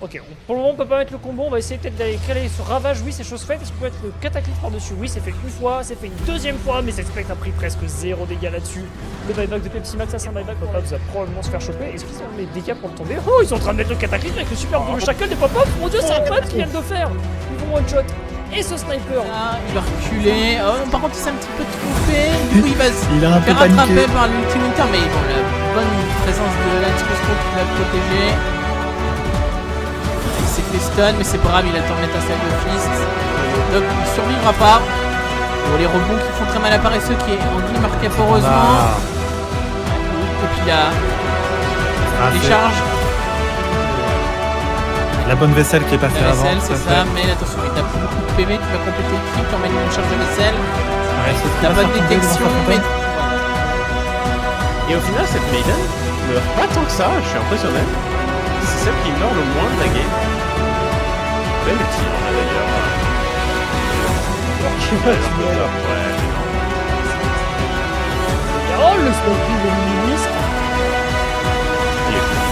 Ok, pour le moment on peut pas mettre le combo, on va essayer peut-être d'aller caler sur Ravage, oui c'est chose faite, est-ce qu'on peut mettre le cataclysme par-dessus? Oui c'est fait une fois, c'est fait une deuxième fois, mais cette spectre a pris presque 0 dégâts là-dessus. Le buyback de Pepsi Max, ça c'est un buyback, Pop-Up va probablement se faire choper, est-ce qu'ils ont les dégâts pour le tomber? Oh ils sont en train de mettre le cataclysme avec le super double shackle des Pop-Up, mon dieu c'est un pub qu'ils viennent de faire. Ils vont one-shot, et ce sniper. Ah, il va reculer. Oh, par contre, il s'est un petit peu trompé. Du coup, il va se Il a un peu faire rattraper paniqué. par l'ultime Winter. Mais bon, la bonne présence de Lance Costco qui l'a protégé. Il s'est fait stun, mais c'est pas grave, il a le temps de mettre un sac de fist. Doc, il survivra pas. Bon, les rebonds qui font très mal à Paresseux qui est en vie marqué heureusement. Et puis là, les charges. La bonne vaisselle qui est passée La avant. vaisselle, c'est tout à ça, fait. mais attention, il tape beaucoup de PV, tu vas compléter le kill, t'emmènes une charge de vaisselle. Ouais, c'est T'as très pas de fort, détection, tomber mais. dans Et au final, cette Maiden ne meurt pas tant que ça, je suis impressionné. C'est celle qui meurt le moins de la game. Belle ulti, on a d'ailleurs. Ouais, Oh le smoking de minimis. il est fou.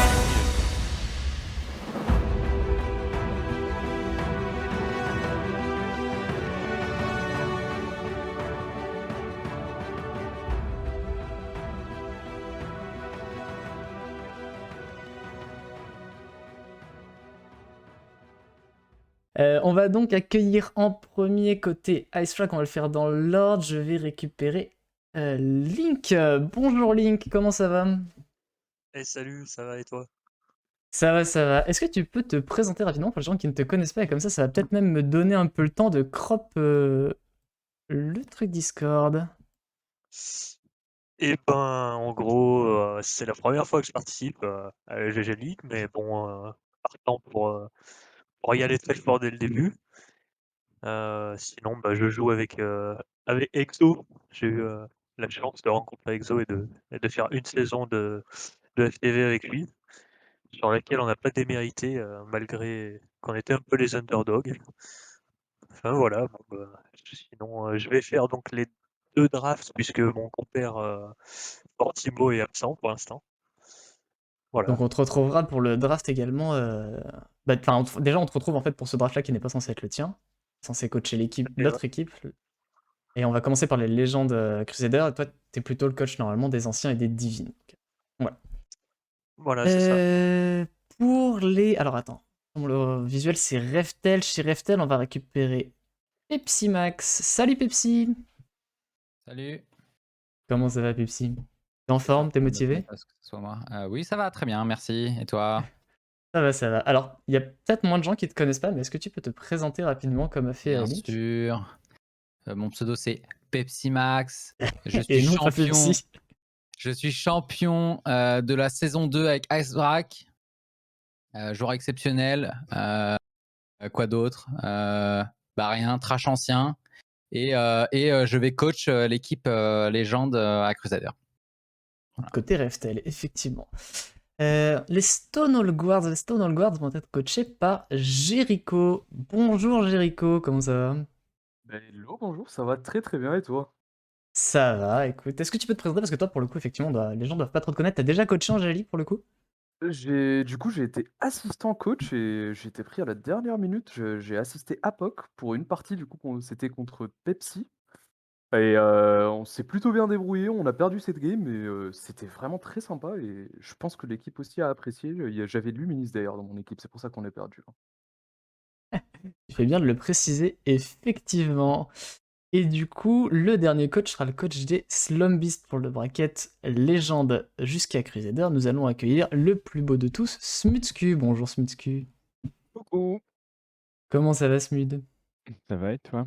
On va donc accueillir en premier côté Icefrag, on va le faire dans l'ordre. Je vais récupérer Link. Bonjour Link, comment ça va? Eh salut, ça va et toi? Ça va, ça va. Est-ce que tu peux te présenter rapidement pour les gens qui ne te connaissent pas et comme ça va peut-être même me donner un peu le temps de crop le truc Discord. Eh ben, en gros, c'est la première fois que je participe à la GG League, mais bon, partant pour y aller très fort dès le début. Sinon, bah, je joue avec Exo. J'ai eu la chance de rencontrer Exo et de faire une saison de FTV avec lui, sur laquelle on n'a pas démérité, malgré qu'on était un peu les underdogs. Enfin voilà, bon, bah, sinon, je vais faire donc les 2 drafts puisque mon compère, Fortimo est absent pour l'instant. Voilà. Donc on te retrouvera pour le draft également. Déjà on te retrouve en fait pour ce draft-là qui n'est pas censé être le tien, censé coacher l'équipe, Et ouais. l'autre équipe. Et on va commencer par les légendes Crusader. Et toi, t'es plutôt le coach normalement des anciens et des divines. Voilà. Voilà, c'est ça. Pour les. Alors attends. Le visuel c'est Reftel. Chez Reftel, on va récupérer Pepsi Max. Salut Pepsi. Salut. Comment ça va Pepsi? T'es en forme? T'es motivé? Parce que ce soit moi. Oui, ça va très bien, merci. Et toi? Ça va, ça va. Alors, il y a peut-être moins de gens qui te connaissent pas, mais est-ce que tu peux te présenter rapidement comme a fait Bien Link? sûr. Mon pseudo c'est Pepsi Max. Je Et suis non pas champion. Pepsi. Je suis champion de la saison 2 avec Icefrag. Joueur exceptionnel. Quoi d'autre? Bah rien, trash ancien. Et je vais coach l'équipe légende à Crusader. Voilà. Côté Reftel, effectivement. Les Stonewall Guards vont être coachés par Jericho. Bonjour Jericho, comment ça va? Hello, bonjour, ça va très très bien et toi? Ça va, écoute. Est-ce que tu peux te présenter? Parce que toi, pour le coup, effectivement, les gens doivent pas trop te connaître. T'as déjà coaché Angélique pour le coup? J'ai été assistant coach et j'ai été pris à la dernière minute. J'ai assisté APOC pour une partie du coup c'était contre Pepsi. Et on s'est plutôt bien débrouillé, on a perdu cette game, mais c'était vraiment très sympa et je pense que l'équipe aussi a apprécié. J'avais Luminis d'ailleurs dans mon équipe, c'est pour ça qu'on est perdu. Tu fais bien de le préciser, effectivement. Et du coup, le dernier coach sera le coach des Slumbeast pour le bracket légende jusqu'à Crusader. Nous allons accueillir le plus beau de tous, Smutsku. Bonjour Smutsku. Coucou. Comment ça va Smud? Ça va et toi?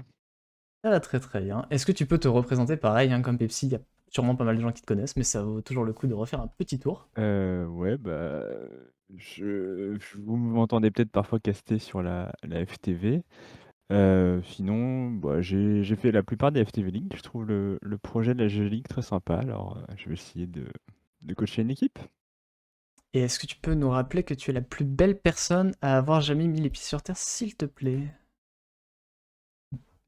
Ça va très très bien. Est-ce que tu peux te représenter pareil, hein, comme Pepsi? Il y a sûrement pas mal de gens qui te connaissent, mais ça vaut toujours le coup de refaire un petit tour. Ouais, bah, vous m'entendez peut-être parfois caster sur la FTV. Sinon, bah, j'ai fait la plupart des FTV League. Je trouve le projet de la G League très sympa, alors je vais essayer de coacher une équipe. Et est-ce que tu peux nous rappeler que tu es la plus belle personne à avoir jamais mis les pieds sur terre, s'il te plaît?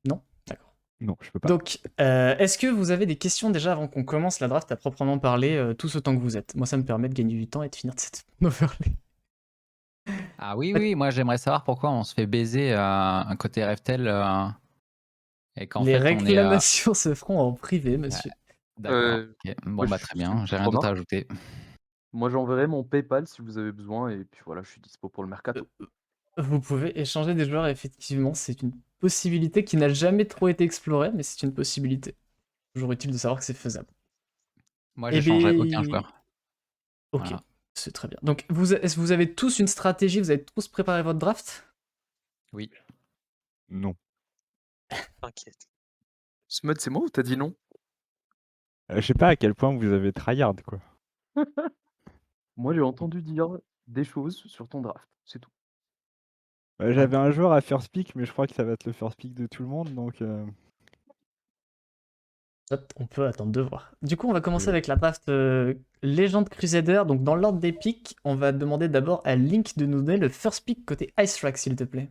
Non? D'accord. Non, je peux pas. Donc, est-ce que vous avez des questions déjà avant qu'on commence la draft à proprement parler, tous autant que vous êtes? Moi, ça me permet de gagner du temps et de finir cette overlay. Ah oui, oui, moi j'aimerais savoir pourquoi on se fait baiser un côté Reftel et qu'en Les fait on est. réclamations se feront en privé, Ouais, monsieur. d'accord. Ok. Moi, Bon, bah très je suis bien, j'ai plus rien d'autre à preneur. ajouter. Moi, j'enverrai mon PayPal si vous avez besoin et puis voilà, je suis dispo pour le mercato. Vous pouvez échanger des joueurs, effectivement, c'est une possibilité qui n'a jamais trop été explorée, mais c'est une possibilité. Toujours utile de savoir que c'est faisable. Moi Eh j'échangerai aucun bien, joueur. ok, Voilà. c'est très bien. Donc, est-ce que vous avez tous une stratégie? Vous avez tous préparé votre draft? Oui. Non. T'inquiète. Smud, c'est moi ou t'as dit non? Je sais pas à quel point vous avez tryhard, quoi. Moi, j'ai entendu dire des choses sur ton draft, c'est tout. J'avais un joueur à first pick, mais je crois que ça va être le first pick de tout le monde, donc Hop, on peut attendre de voir. Du coup, on va commencer Oui. avec la draft Légende Crusader. Donc, dans l'ordre des picks, on va demander d'abord à Link de nous donner le first pick côté Ice Track, s'il te plaît.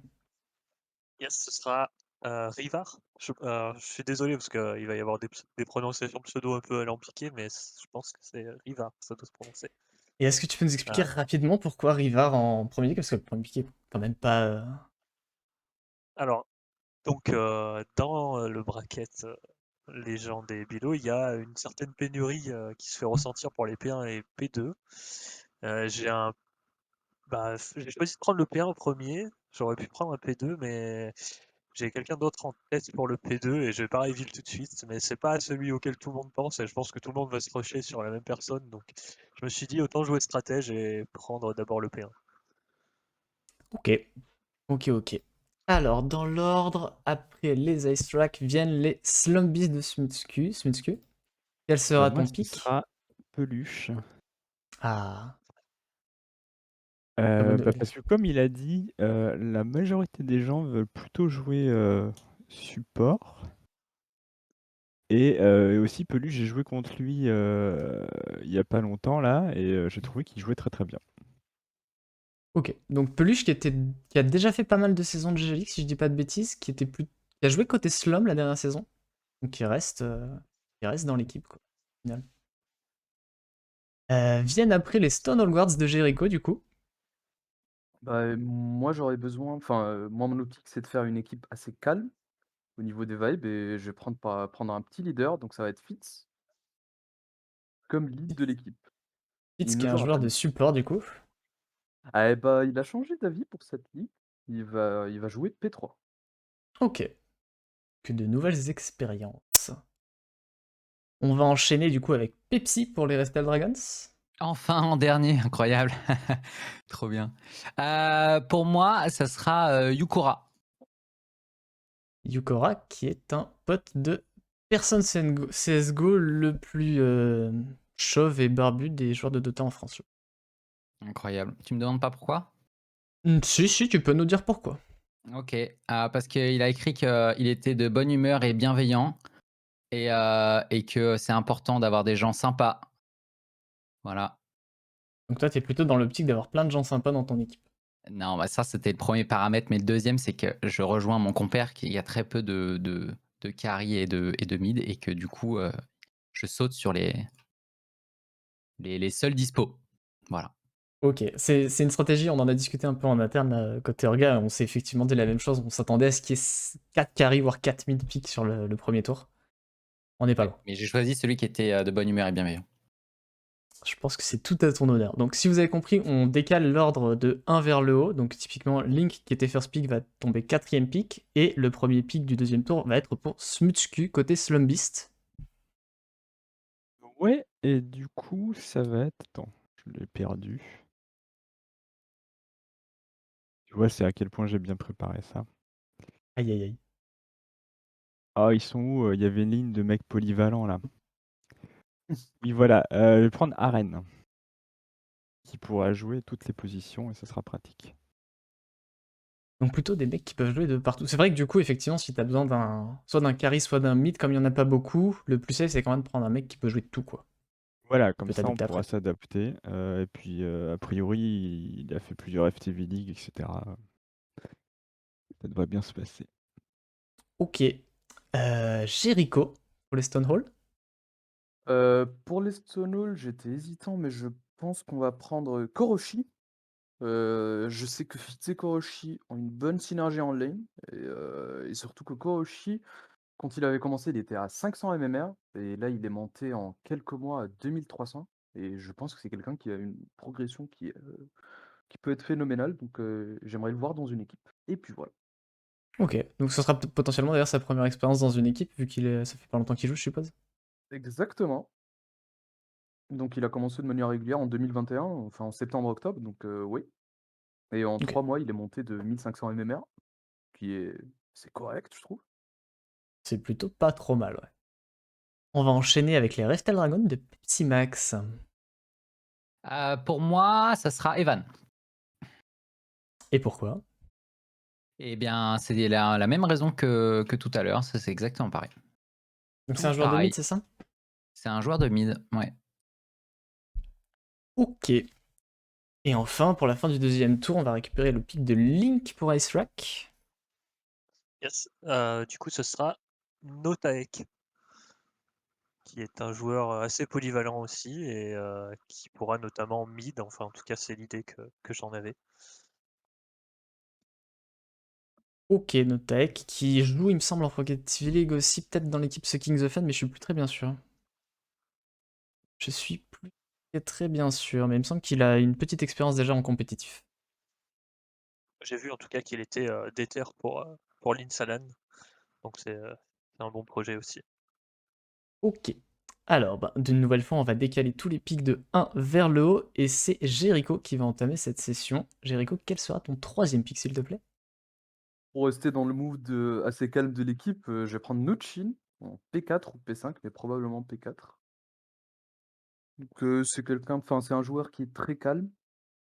Yes, ce sera Rivar. Je suis désolé parce qu'il va y avoir des prononciations pseudo un peu alambiquées, mais je pense que c'est Rivar, ça doit se prononcer. Et est-ce que tu peux nous expliquer Ah. rapidement pourquoi Rivar en premier pick? Parce que le premier pick est quand même pas. Alors, donc, dans le bracket légende et Bilo, il y a une certaine pénurie qui se fait ressentir pour les P1 et P2. J'ai choisi de prendre le P1 en premier. J'aurais pu prendre un P2, mais j'ai quelqu'un d'autre en tête pour le P2 et je vais pas reveal tout de suite. Mais c'est pas celui auquel tout le monde pense et je pense que tout le monde va se rusher sur la même personne. Donc, je me suis dit autant jouer stratège et prendre d'abord le P1. Ok. Ok, ok. Alors, dans l'ordre, après les Ice Track viennent les Slumbies de Smutsku. Smutsku. Quel sera moi, ton ce pick? sera Peluche. Ah, la bonne nouvelle. Parce que comme il a dit, la majorité des gens veulent plutôt jouer support. Et aussi Peluche, j'ai joué contre lui il y a pas longtemps là, et j'ai trouvé qu'il jouait très très bien. Ok, donc Peluche qui a déjà fait pas mal de saisons de GGLX, si je dis pas de bêtises, qui a joué côté Slum la dernière saison, donc il reste dans l'équipe, quoi, au final. Viennent après les Stonewall Guards de Jericho, du coup. Bah, moi, j'aurais besoin. Enfin, moi, mon optique, c'est de faire une équipe assez calme au niveau des vibes et je vais prendre un petit leader, donc ça va être Fitz comme lead de l'équipe. Fitz Il qui ne est un jouera joueur pas de mid. support, du coup. Ah, et bah, il a changé d'avis pour cette ligue. Il va jouer P3. Ok, que de nouvelles expériences. On va enchaîner, du coup, avec Pepsi pour les Restel Dragons. Enfin en dernier, incroyable. Trop bien. Pour moi, ça sera Yukora. Yukora, qui est un pote de personne CSGO le plus chauve et barbu des joueurs de Dota en France. Incroyable. Tu me demandes pas pourquoi? Si, tu peux nous dire pourquoi. Ok, parce qu'il a écrit qu'il était de bonne humeur et bienveillant et que c'est important d'avoir des gens sympas. Voilà. Donc toi, t'es plutôt dans l'optique d'avoir plein de gens sympas dans ton équipe. Non, bah ça c'était le premier paramètre, mais le deuxième c'est que je rejoins mon compère qu'il y a très peu de carry et de mid et que du coup je saute sur les seuls dispo. Voilà. Ok, c'est une stratégie, on en a discuté un peu en interne côté Orga, on s'est effectivement dit la même chose, on s'attendait à ce qu'il y ait 4 carry, voire 4 mid pick sur le premier tour. On n'est pas loin. Mais j'ai choisi celui qui était de bonne humeur et bienveillant. Je pense que c'est tout à ton honneur. Donc si vous avez compris, on décale l'ordre de 1 vers le haut. Donc typiquement, Link qui était first pick va tomber 4ème pick. Et le premier pick du deuxième tour va être pour Smutsku côté Slumbeast. Ouais, et du coup, ça va être... Attends, je l'ai perdu. Tu vois, c'est à quel point j'ai bien préparé ça. Aïe aïe aïe. Ah, ils sont où? Il y avait une ligne de mecs polyvalents là. Oui, voilà, je vais prendre Arène, qui pourra jouer toutes les positions et ça sera pratique. Donc plutôt des mecs qui peuvent jouer de partout. C'est vrai que du coup, effectivement, si t'as besoin soit d'un carry, soit d'un mid, comme il n'y en a pas beaucoup, le plus safe c'est quand même de prendre un mec qui peut jouer de tout, quoi. Voilà, Tu comme peux ça on t'adapter pourra après. s'adapter. Et puis, a priori, il a fait plusieurs FTV League, etc. Ça devrait bien se passer. Ok. Jericho pour les Stonehall. Pour les Stonewall, j'étais hésitant, mais je pense qu'on va prendre Koroshi. Je sais que Fitz et Koroshi ont une bonne synergie en lane et surtout que Koroshi, quand il avait commencé, il était à 500 MMR et là, il est monté en quelques mois à 2300 et je pense que c'est quelqu'un qui a une progression qui peut être phénoménale, donc j'aimerais le voir dans une équipe et puis voilà. Ok, donc ce sera potentiellement d'ailleurs sa première expérience dans une équipe, vu ça fait pas longtemps qu'il joue, je suppose. Exactement. Donc il a commencé de manière régulière en 2021, enfin en septembre-octobre, donc oui. Et en Ok. 3 mois, il est monté de 1500 MMR, c'est correct, je trouve. C'est plutôt pas trop mal, ouais. On va enchaîner avec les Restel Dragon de Pepsi Max. Pour moi, ça sera Evan. Et pourquoi? Eh bien, c'est la même raison que tout à l'heure. C'est exactement pareil. Donc Tout c'est un joueur de pareil. mid, c'est ça? C'est un joueur de mid, ouais. Ok. Et enfin, pour la fin du deuxième tour, on va récupérer le pick de Link pour Ice Rack. Yes. Du coup, ce sera Notaek, qui est un joueur assez polyvalent aussi et qui pourra notamment mid, enfin en tout cas c'est l'idée que j'en avais. Ok, Notaek, qui joue, il me semble, en Rocket League aussi, peut-être dans l'équipe Sucking the Fan, mais je suis plus très bien sûr. Je suis plus très bien sûr, mais il me semble qu'il a une petite expérience déjà en compétitif. J'ai vu en tout cas qu'il était déter pour l'Insalan, donc c'est un bon projet aussi. Ok. Alors, bah, d'une nouvelle fois, on va décaler tous les pics de 1 vers le haut, et c'est Jericho qui va entamer cette session. Jericho, quel sera ton troisième pic, s'il te plaît? Pour rester dans le mood assez calme de l'équipe, je vais prendre Nuchin en P4 ou P5, mais probablement P4. Donc c'est un joueur qui est très calme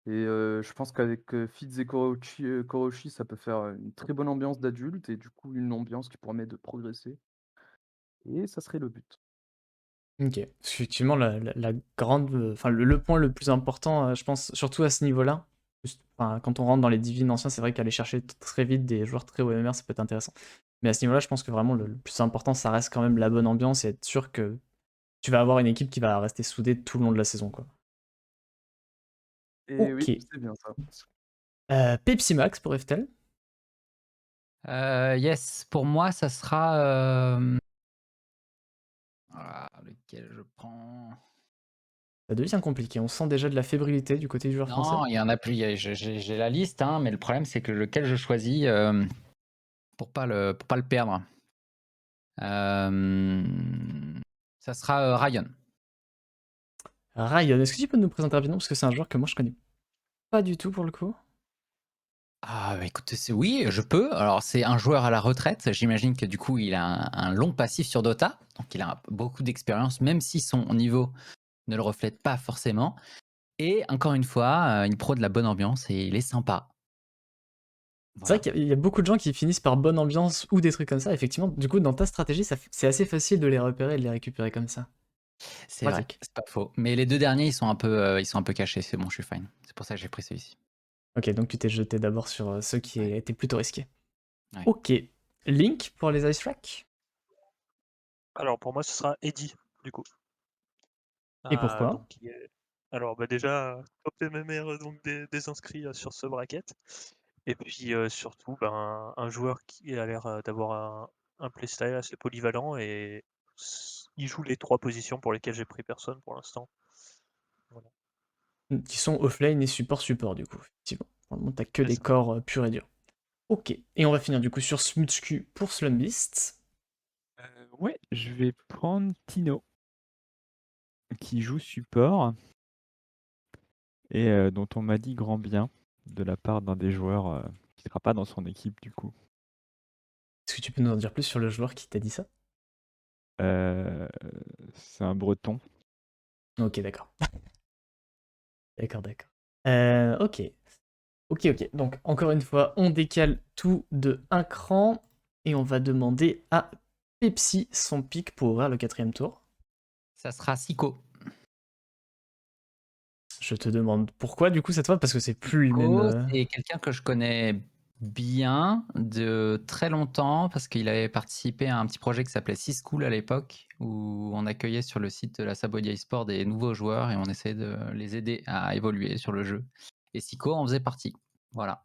et je pense qu'avec Fitz et Koroshi, ça peut faire une très bonne ambiance d'adulte et du coup une ambiance qui permet de progresser. Et ça serait le but. Ok. Parce qu'effectivement, la grande, enfin, le point le plus important, je pense, surtout à ce niveau-là, enfin, quand on rentre dans les divines anciens, c'est vrai qu'aller chercher très vite des joueurs très haut MMR, ça peut être intéressant. Mais à ce niveau-là, je pense que vraiment le plus important, ça reste quand même la bonne ambiance et être sûr que tu vas avoir une équipe qui va rester soudée tout le long de la saison, quoi. Et Ok. oui, c'est bien ça. Pepsi Max pour Eftel. Yes, pour moi, ça sera. Lequel je prends? Ça devient compliqué. On sent déjà de la fébrilité du côté du joueur français. Non, il y en a plus. J'ai la liste, hein, mais le problème, c'est que lequel je choisis pour pas le perdre. Ça sera Ryan. Ryan, est-ce que tu peux nous présenter rapidement? Parce que c'est un joueur que moi je connais pas du tout pour le coup. Ah, bah, écoute, oui, je peux. Alors, c'est un joueur à la retraite. J'imagine que du coup, il a un long passif sur Dota. Donc, il a beaucoup d'expérience, même si son niveau ne le reflète pas forcément. Et encore une fois, il prône de la bonne ambiance et il est sympa. C'est Voilà. vrai qu'il y a beaucoup de gens qui finissent par bonne ambiance ou des trucs comme ça. Effectivement, du coup, dans ta stratégie, c'est assez facile de les repérer et de les récupérer comme ça. C'est vrai, Pratique. c'est pas faux. Mais les deux derniers, ils sont un peu cachés. C'est bon, je suis fine. C'est pour ça que j'ai pris celui-ci. Ok, donc tu t'es jeté d'abord sur ceux qui étaient plutôt risqués. Ouais. Ok. Link pour les Ice Rack. Alors pour moi ce sera Eddy du coup. Et pourquoi? Donc, alors bah déjà top MMR donc des inscrits sur ce bracket. Et puis surtout ben, un joueur qui a l'air d'avoir un playstyle assez polyvalent et il joue les 3 positions pour lesquelles j'ai pris personne pour l'instant. Voilà. Qui sont offlane et support du coup, effectivement. Pour le moment, t'as que C'est des ça. corps purs et durs. Ok. Et on va finir du coup sur Smutsku pour Slumbeast. Ouais, je vais prendre Tino, qui joue support et dont on m'a dit grand bien de la part d'un des joueurs qui sera pas dans son équipe du coup. Est-ce que tu peux nous en dire plus sur le joueur qui t'a dit ça? C'est un breton. Ok, d'accord. D'accord. Ok. Ok. Donc, encore une fois, on décale tout de un cran et on va demander à Pepsi son pick pour ouvrir le 4ème tour. Ça sera Siko. Je te demande pourquoi du coup cette fois, parce que c'est plus le même. C'est quelqu'un que je connais bien de très longtemps parce qu'il avait participé à un petit projet qui s'appelait Six School à l'époque où on accueillait sur le site de la Sabodia eSport des nouveaux joueurs et on essayait de les aider à évoluer sur le jeu. Et Siko en faisait partie. Voilà.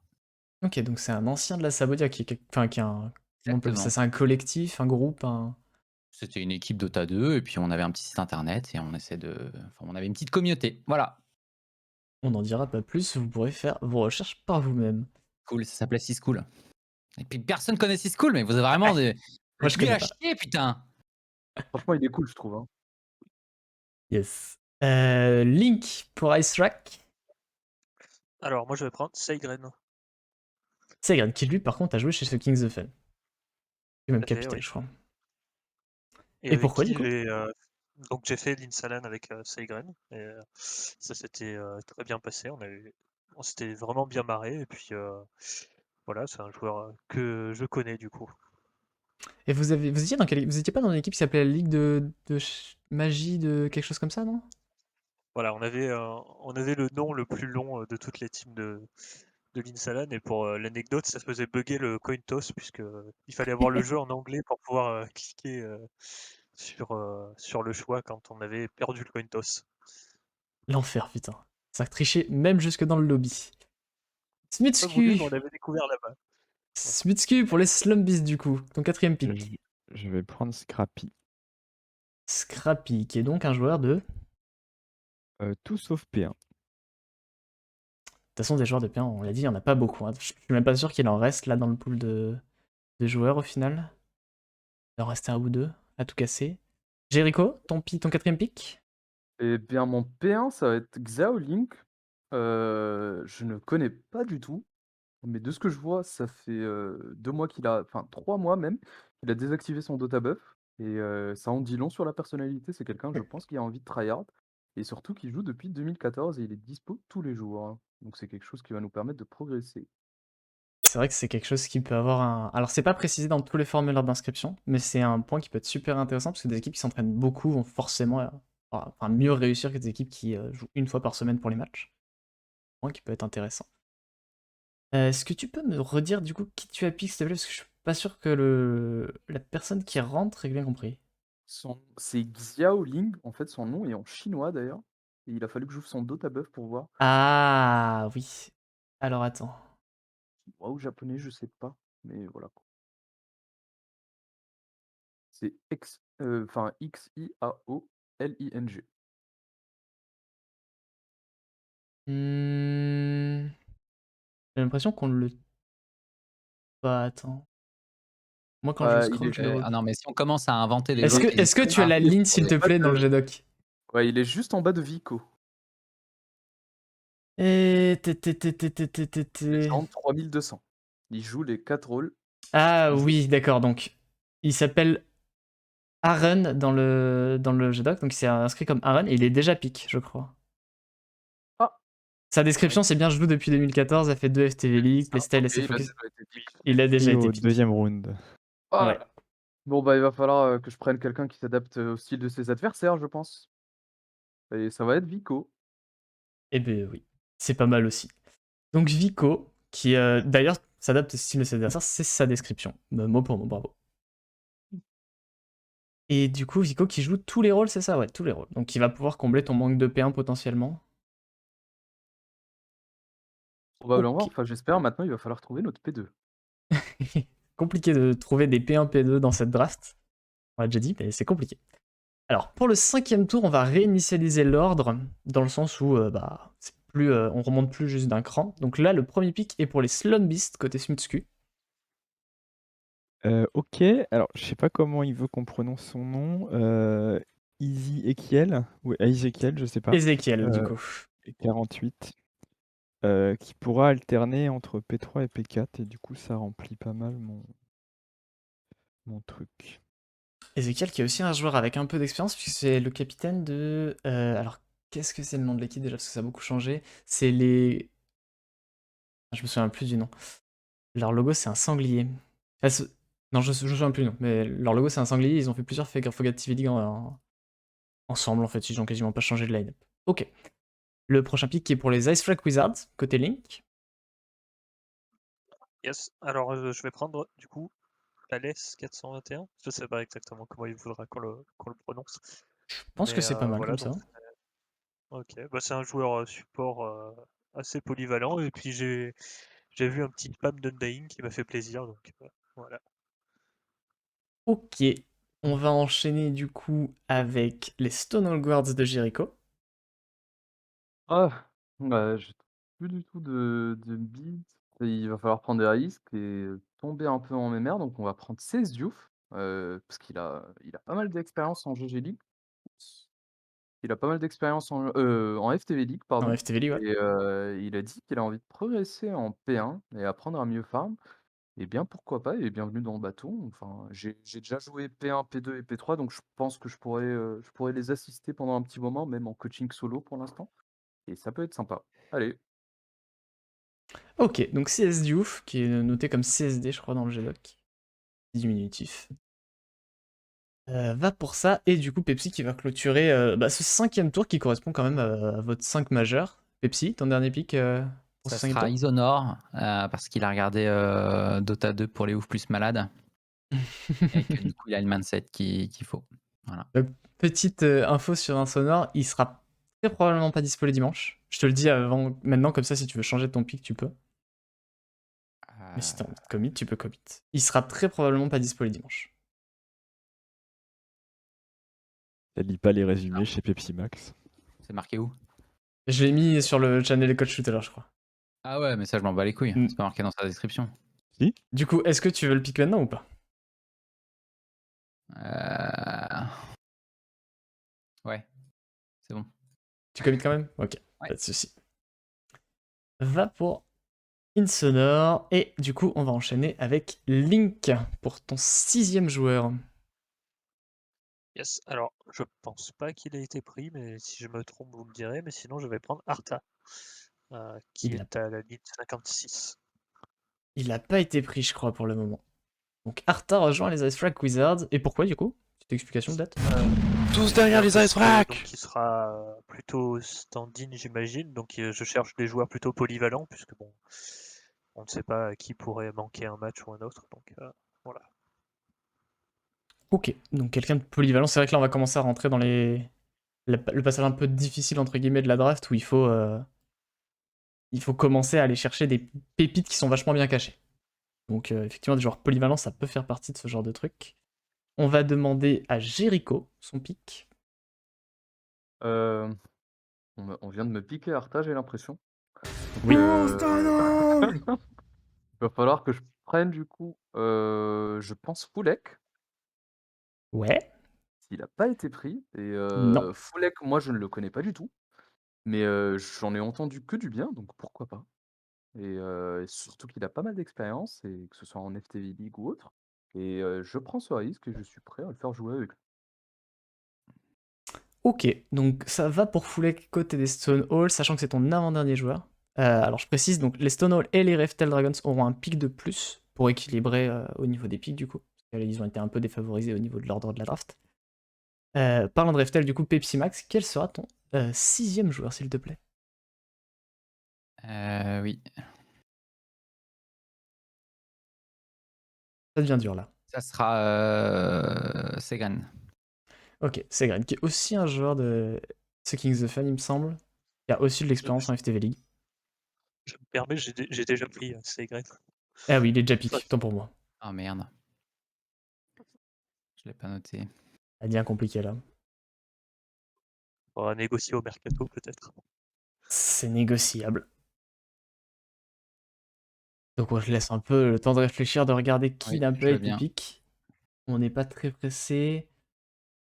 Ok, donc c'est un ancien de la Sabodia enfin, qui est un. Comment on peut appeler ça? Exactement. C'est un collectif, un groupe, un. C'était une équipe Dota 2 et puis on avait un petit site internet et on avait une petite communauté. Voilà. On n'en dira pas plus, vous pourrez faire vos recherches par vous-même. Cool, ça s'appelait Syschool. Et puis personne connaît Syschool, mais vous avez vraiment des. Moi, je Nul connais à pas. chier, putain. Franchement, il est cool, je trouve. Hein. Yes. Link pour Ice Track. Alors, moi, je vais prendre Seigren. Segren, qui lui, par contre, a joué chez The Kings of Fun. Et même Tout à fait, capitaine, oui. je crois. Et Et avec pourquoi, qui du coup? donc j'ai fait l'Insalan avec Seigren. Et ça s'était très bien passé. On s'était vraiment bien marré. Et puis voilà, c'est un joueur que je connais du coup. Et vous étiez vous étiez pas dans une équipe qui s'appelait la Ligue de magie de quelque chose comme ça, non? Voilà, on avait le nom le plus long de toutes les teams de l'Insalan. Et pour l'anecdote, ça faisait bugger le coin toss puisque il fallait avoir le jeu en anglais pour pouvoir cliquer sur le choix quand on avait perdu le coin toss. L'enfer, putain. Ça trichait même jusque dans le lobby. Pas voulu, mais Smitsky. on avait découvert là-bas. Smitsky pour les Slumbees, du coup. Ton 4ème Je, pick. je vais prendre Scrappy. Scrappy, qui est donc un joueur de. Tout sauf P1. De toute façon, des joueurs de P1, on l'a dit, il n'y en a pas beaucoup. Hein. Je suis même pas sûr qu'il en reste là dans le pool de joueurs au final. Il en reste un ou deux à tout casser. Jericho, ton 4ème pick? Eh bien, mon P1, ça va être Xiaolink. Je ne connais pas du tout. Mais de ce que je vois, ça fait 2 mois qu'il a, enfin 3 mois même, qu'il a désactivé son Dota Buff. Et ça en dit long sur la personnalité. C'est quelqu'un, je pense, qui a envie de tryhard. Et surtout qui joue depuis 2014 et il est dispo tous les jours. Hein. Donc c'est quelque chose qui va nous permettre de progresser. C'est vrai que c'est quelque chose qui peut avoir un. Alors, c'est pas précisé dans tous les formulaires d'inscription, mais c'est un point qui peut être super intéressant parce que des équipes qui s'entraînent beaucoup vont forcément enfin, mieux réussir que des équipes qui jouent une fois par semaine pour les matchs. Point qui peut être intéressant. Est-ce que tu peux me redire du coup qui tu as piqué, s'il te plaît? Parce que je suis pas sûr que la personne qui rentre ait bien compris. C'est Xiaoling, en fait, son nom est en chinois d'ailleurs. Et il a fallu que j'ouvre son Dota Buff pour voir. Ah oui. Alors attends. Chinois ou japonais, je sais pas. Mais voilà. C'est enfin Xiaoling. Hmm, J'ai l'impression qu'on le. Bah attends. Moi quand je Il scroll, est, je le vois. Ah non, mais si on commence à inventer des Est-ce joueurs que, qui est-ce que n'existent tu as pas. la ligne, s'il te en bas plaît, dans le de- G-Doc? ouais, il est juste en bas de Vico. Et. Il est 3200. Il joue les 4 rôles. Ah Il joue- oui, d'accord. Donc, il s'appelle Aaron dans le G-Doc. Donc, il s'est inscrit comme Aaron et il est déjà pick, je crois. Ah, Sa description, c'est bien, je joue depuis 2014, a fait 2 FTV League, ça, playstyle ok, assez bah, focus. ça doit être épique. Il a déjà Et été au pick. deuxième round. Ah, Ouais. bon, bah, il va falloir que je prenne quelqu'un qui s'adapte au style de ses adversaires, je pense. Et ça va être Vico. Eh ben oui, c'est pas mal aussi. Donc, Vico, qui d'ailleurs s'adapte au style de ses adversaires, c'est sa description. Mot pour mot, bravo. Et du coup, Vico qui joue tous les rôles, c'est ça? Ouais, tous les rôles. Donc, il va pouvoir combler ton manque de P1 potentiellement. Probablement, Ok. enfin j'espère, maintenant il va falloir trouver notre P2. Compliqué de trouver des P1, P2 dans cette draft. On l'a déjà dit, mais c'est compliqué. Alors, pour le 5ème tour, on va réinitialiser l'ordre, dans le sens où c'est plus, on remonte plus juste d'un cran. Donc là, le premier pick est pour les Slum Beast, côté Smutsku. Ok, alors je sais pas comment il veut qu'on prononce son nom. Easy Ekiel, ou Ezekiel, je sais pas. Ezekiel, du coup. 48. Qui pourra alterner entre P3 et P4, et du coup ça remplit pas mal mon truc. Ezekiel qui est aussi un joueur avec un peu d'expérience, puisque c'est le capitaine de... alors, qu'est-ce que c'est le nom de l'équipe déjà? Parce que ça a beaucoup changé. C'est les... Je me souviens plus du nom. Leur logo, c'est un sanglier. Non, je me souviens plus du nom, mais leur logo, c'est un sanglier. Ils ont fait plusieurs Fogat TV League ensemble, en fait. Ils ont quasiment pas changé de line-up. Ok. Le prochain pick qui est pour les Ice Flag Wizards, côté Link. Yes. Alors je vais prendre du coup Thales 421. Je sais pas exactement comment il faudra qu'on le prononce. Je pense que c'est pas mal Voilà, comme ça. ok. Bah, c'est un joueur support assez polyvalent. Et puis j'ai vu un petit spam d'Undying qui m'a fait plaisir, donc voilà. Ok, on va enchaîner du coup avec les Stonewall Guards de Jericho. Ah, je trouve plus du tout de build. Et il va falloir prendre des risques et tomber un peu en mémère. Donc on va prendre 16 Diouf, parce qu'il a pas mal d'expérience en GG League. Il a pas mal d'expérience en FTV League, En pardon. FTV League, ouais. Et il a dit qu'il a envie de progresser en P1 et apprendre à mieux farm. Eh bien, pourquoi pas, et bienvenue dans le bateau. Enfin, j'ai déjà joué P1, P2 et P3, donc je pense que je pourrais les assister pendant un petit moment, même en coaching solo pour l'instant. Et ça peut être sympa. Allez. Ok, donc CS Diouf, qui est noté comme CSD, je crois, dans le G-Doc. Diminutif. Va pour ça, et du coup Pepsi qui va clôturer ce 5ème tour qui correspond quand même à votre 5 majeur. Pepsi, ton dernier pick pour Ça ce 5ème sera tour? Isonor, parce qu'il a regardé Dota 2 pour les oufs plus malades. Et que du coup, il a le mindset qu'il faut. Voilà. Petite info sur un sonore, il sera très probablement pas dispo les dimanches. Je te le dis avant, maintenant, comme ça, si tu veux changer de ton pick, tu peux. Mais si t'as envie de commit, tu peux commit. Il sera très probablement pas dispo les dimanches. Elle lit pas les résumés chez Pepsi Max. C'est marqué où? Je l'ai mis sur le channel Coach tout à l'heure, je crois. Ah ouais, mais ça, je m'en bats les couilles. Mm. C'est pas marqué dans sa description. Si? Du coup, est-ce que tu veux le pick maintenant ou pas? Ouais, c'est bon. Tu commit quand même? Ok, Ouais. pas de soucis. Va pour Insonor, et du coup, on va enchaîner avec Link pour ton 6ème joueur. Yes, alors je pense pas qu'il ait été pris, mais si je me trompe, vous me direz. Mais sinon, je vais prendre Arta, qui Il a- est à la ligne 56. Il a pas été pris, je crois, pour le moment. Donc Arta rejoint les Ice Frag Wizards. Et pourquoi, du coup? Petite explication, peut-être? Tous derrière les Ice Frags! Donc il sera plutôt stand-in, j'imagine. Donc je cherche des joueurs plutôt polyvalents, puisque bon, on ne sait pas qui pourrait manquer un match ou un autre. Donc voilà. Ok, donc quelqu'un de polyvalent. C'est vrai que là, on va commencer à rentrer dans le passage un peu difficile, entre guillemets, de la draft, où il faut commencer à aller chercher des pépites qui sont vachement bien cachées. Donc effectivement, des joueurs polyvalents, ça peut faire partie de ce genre de truc. On va demander à Jericho son pick. On vient de me piquer Arta, j'ai l'impression. Oui. Il va falloir que je prenne du coup, je pense Foulek, Ouais. s'il a pas été pris. Et Non. Foulek, moi je ne le connais pas du tout, mais j'en ai entendu que du bien, donc pourquoi pas. Et surtout qu'il a pas mal d'expérience, et que ce soit en FTV League ou autre. Et je prends ce risque et je suis prêt à le faire jouer avec lui. Ok, donc ça va pour Foulek côté des Stone Hall, sachant que c'est ton avant-dernier joueur. Alors je précise, donc les Stone Hall et les Reftel Dragons auront un pic de plus pour équilibrer au niveau des pics du coup. Parce qu'ils ont été un peu défavorisés au niveau de l'ordre de la draft. Parlant de Reftel, du coup, Pepsi Max, quel sera ton 6ème joueur, s'il te plaît? Oui. Ça devient dur là. Ça sera Segan. Ok, Segren, qui est aussi un joueur de Sucking the Fun, il me semble. Il a aussi de l'expérience en FTV League. Je me permets, j'ai déjà pris Seygren. Ah oui, il est déjà pick, tant pour moi. Oh merde. Je l'ai pas noté. Ça devient compliqué là. On va négocier au mercato peut-être. C'est négociable. Donc on se laisse un peu le temps de réfléchir, de regarder qui Oui, il a un je peu veux été bien. pick. On n'est pas très pressé.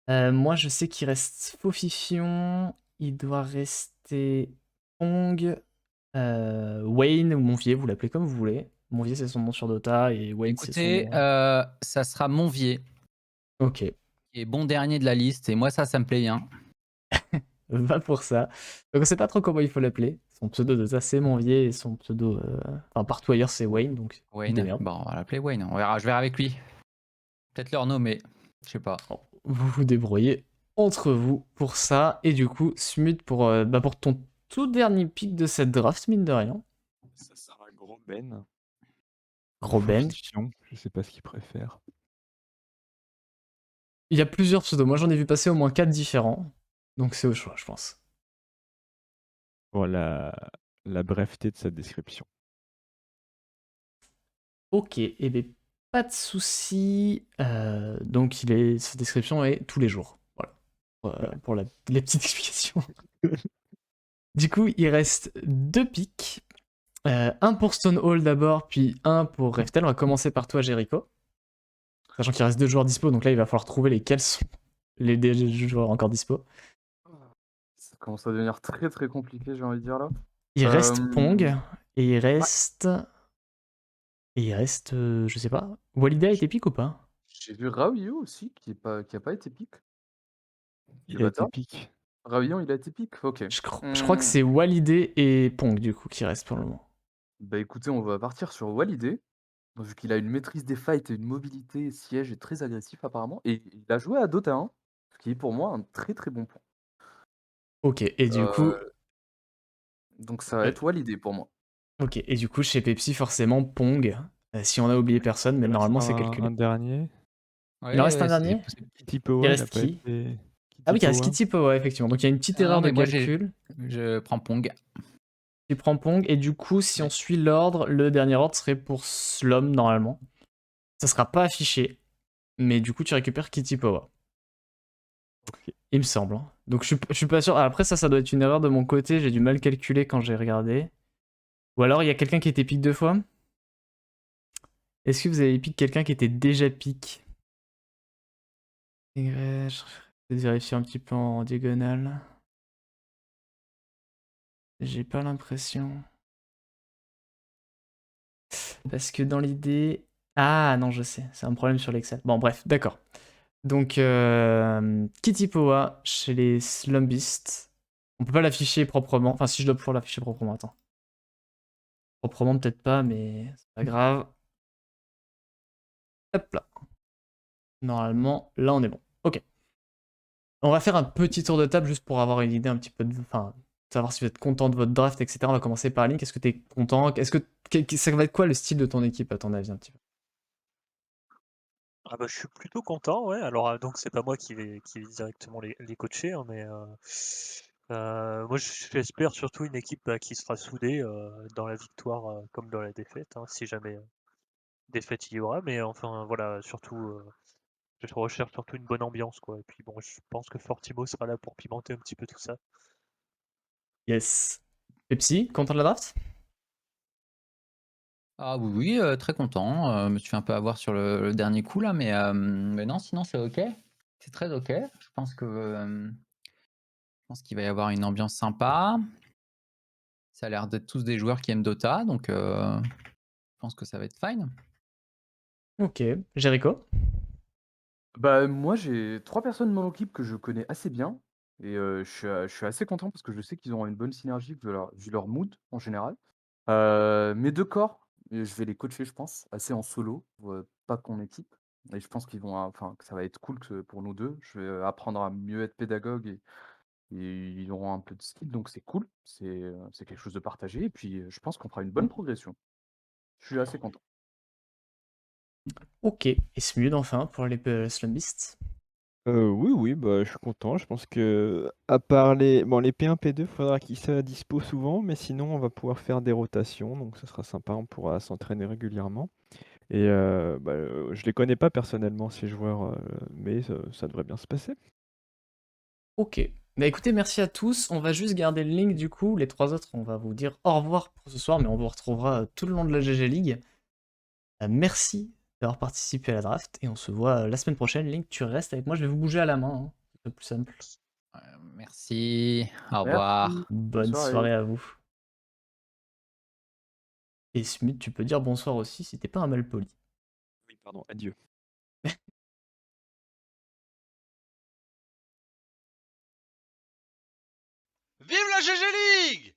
Moi je sais qu'il reste Faufifion, il doit rester Pong, Wayne ou Monvier, vous l'appelez comme vous voulez. Monvier c'est son nom sur Dota et Wayne c'est son Écoutez, nom. ça sera Monvier, Ok, qui est bon dernier de la liste, et moi ça me plaît bien. va pour ça. Donc on sait pas trop comment il faut l'appeler. Son pseudo Dota c'est Monvier et son pseudo, enfin partout ailleurs c'est Wayne, donc Wayne. démerde. Bon, on va l'appeler Wayne. On verra, je verrai avec lui. Peut-être leur nommer. Je sais pas. Vous vous débrouillez entre vous pour ça. Et du coup, Smut, pour ton tout dernier pick de cette draft, mine de rien. Ça sera Gros Ben. Gros Ben. Faufifion, je sais pas ce qu'il préfère. Il y a plusieurs pseudos. Moi, j'en ai vu passer au moins 4 différents. Donc c'est au choix, je pense. Bon, la breveté de sa description. Ok, et bien pas de souci. Donc sa description est tous les jours. Voilà. Pour les petites explications. Du coup, il reste 2 pics. Un pour Stonehall d'abord, puis un pour Reftel. On va commencer par toi, Jericho. Sachant qu'il reste 2 joueurs dispo, donc là il va falloir trouver lesquels sont les deux joueurs encore dispo. Ça commence à devenir très très compliqué, j'ai envie de dire là. Il reste Pong, Ouais. et il reste. Je sais pas. Walida a été pick ou pas? J'ai vu Raoulio aussi, qui a pas été pick. Il Le a été bâtard. pique. Raoulio, il a été pick. Ok. Je crois que c'est Walidé et Pong du coup qui restent pour le moment. Bah écoutez, on va partir sur Walidé, vu qu'il a une maîtrise des fights et une mobilité siège et très agressif apparemment. Et il a joué à Dota 1, ce qui est pour moi un très très bon point. Ok, et du coup. Donc ça va être Walidé pour moi. Ok, et du coup, chez Pepsi, forcément, Pong. Si on a oublié personne, mais normalement c'est calculé. Un dernier. Ouais, Il en reste un c'est dernier? possible. Kitty Il Power, il a reste pas qui? été. Ah oui, il reste Power. Kitty Power, effectivement. Donc il y a une petite Ah, erreur de mais moi, calcul. je prends Pong. Tu prends Pong, et du coup, si on suit l'ordre, le dernier ordre serait pour Slum, normalement. Ça sera pas affiché, mais du coup, tu récupères Kitty Power. Ok. Il me semble. Hein. Donc je suis pas sûr. Après, ça doit être une erreur de mon côté. J'ai du mal calculer quand j'ai regardé. Ou alors, il y a quelqu'un qui était pick 2 fois. Est-ce que vous avez pick quelqu'un qui était déjà pick? Je vais vérifier un petit peu en diagonale. J'ai pas l'impression. Parce que dans l'idée... Ah non, je sais. C'est un problème sur l'Excel. Bon, bref, d'accord. Donc, Kitty Powa chez les Slumbist. On peut pas l'afficher proprement. Enfin, si je dois pouvoir l'afficher proprement, attends. Proprement, peut-être pas, mais c'est pas grave. Hop là. Normalement, là, on est bon. Ok. On va faire un petit tour de table juste pour avoir une idée un petit peu de... Enfin, savoir si vous êtes content de votre draft, etc. On va commencer par Link. Est-ce que tu es content? Ça va être quoi le style de ton équipe, à ton avis, un petit peu? Ah bah, je suis plutôt content, ouais. Alors, donc c'est pas moi qui vais directement les coacher, hein, mais moi j'espère surtout une équipe, bah, qui sera soudée, dans la victoire, comme dans la défaite, hein, si jamais, défaite il y aura. Mais enfin voilà, surtout, je recherche surtout une bonne ambiance, quoi. Et puis bon, je pense que Fortimo sera là pour pimenter un petit peu tout ça. Yes. Pepsi, content de la draft? Ah oui, oui, très content. Je me suis fait un peu avoir sur le dernier coup là, mais non, sinon c'est ok. C'est très ok. Je pense qu'il va y avoir une ambiance sympa. Ça a l'air d'être tous des joueurs qui aiment Dota, donc je pense que ça va être fine. Ok. Jericho? Bah moi j'ai 3 personnes de mon équipe que je connais assez bien. Et je suis assez content parce que je sais qu'ils auront une bonne synergie vu leur mood en général. Mes 2 corps, je vais les coacher je pense, assez en solo, pas qu'en équipe. Et je pense qu'ils vont enfin que ça va être cool pour nous 2. Je vais apprendre à mieux être pédagogue et ils auront un peu de skill donc c'est cool. C'est quelque chose de partagé et puis, je pense qu'on fera une bonne progression. Je suis assez content. Ok. Et Smud, enfin, pour les Slumbist? Oui, oui, bah, je suis content. Je pense que, à part les P1, P2, faudra qu'ils soient dispo souvent, mais sinon, on va pouvoir faire des rotations, donc ça sera sympa, on pourra s'entraîner régulièrement. Et bah, je les connais pas personnellement, ces joueurs, mais ça devrait bien se passer. Ok. Bah écoutez, merci à tous. On va juste garder le link du coup. Les 3 autres, on va vous dire au revoir pour ce soir, mais on vous retrouvera tout le long de la GG League. Merci d'avoir participé à la draft et on se voit la semaine prochaine. Link, tu restes avec moi. Je vais vous bouger à la main. Hein. C'est le plus simple. Merci, au revoir. Merci. Bonne soirée à vous. Et Smith, tu peux dire bonsoir aussi si t'es pas un mal poli. Oui, pardon, adieu. Vive la GG League!